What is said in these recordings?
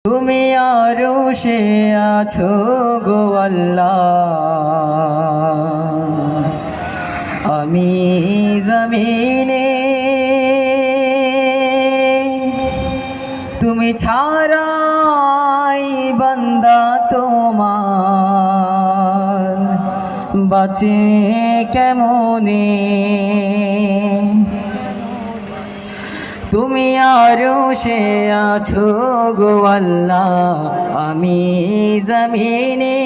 তুমি আরশে আছো গো আল্লাহ, আমি জমিনে তুমি ছাড়াই বান্দা তোমার বাঁচে কেমনে। তুমি আরশে আছো গো আল্লাহ, আমি জমিনে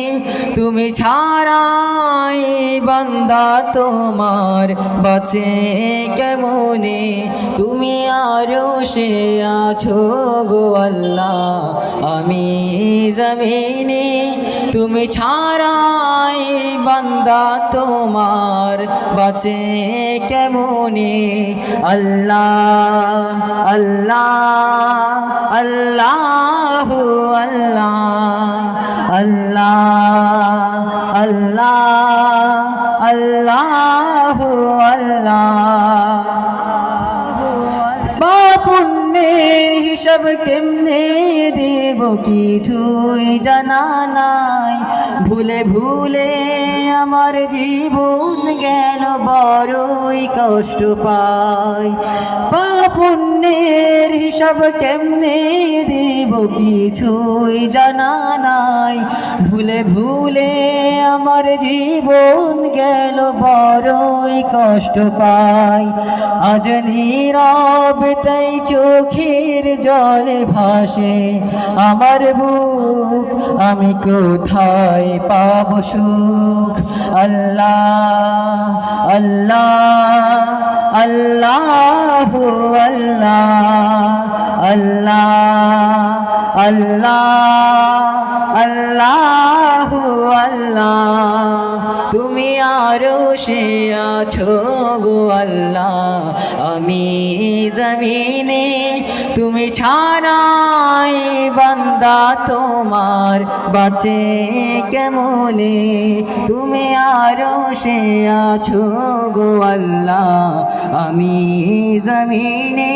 তুমি ছাড়াই বান্দা তোমার বাঁচে কেমনে। তুমি আরশে আছো গো আল্লাহ, আমি জমিনে তুমি ছাড়াই বান্দা তোমার বাঁচে কেমনে। আল্লাহ আল্লাহ আল্লাহু আল্লাহ আল্লাহ আল্লাহ আল্লাহু আল্লাহ। পুণ্যের হিসাব কেমনে দেব কিছুই জানা নাই, ভুলে ভুলে আমার জীবন গেল বড়ই কষ্ট পাই। পুণ্যের হিসাব কেমনে দেব কিছুই জানা নাই, ভুলে ভুলে আমার জীবন গেল বড়ই কষ্ট পাই। আজ নীরব তাই চোখের জলে ভাসে আমার বুক, আমি কোথায় পাব সুখ। আল্লাহ আল্লাহ আল্লাহু আল্লাহ আল্লাহ আল্লাহ আল্লাহু আল্লাহ। তুমি আরশে আছো গো আল্লাহ, আমি জমিনে তুমি ছাড়াই বান্দা তোমার বাঁচে কেমনে। তুমি আরশে আছো গো আল্লাহ, আমি জমিনে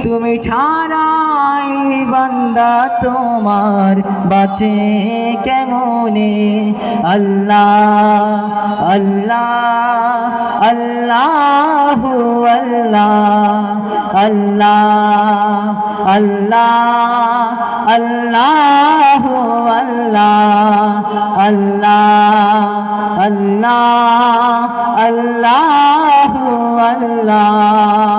তুমি ছাড়াই বান্দা তোমার বাঁচে কেমনে। আল্লাহ আল্লাহ আল্লাহু আল্লাহ আল্লাহ আল্লাহ আল্লাহু আল্লাহ আল্লাহ আল্লাহ আল্লাহু আল্লাহ।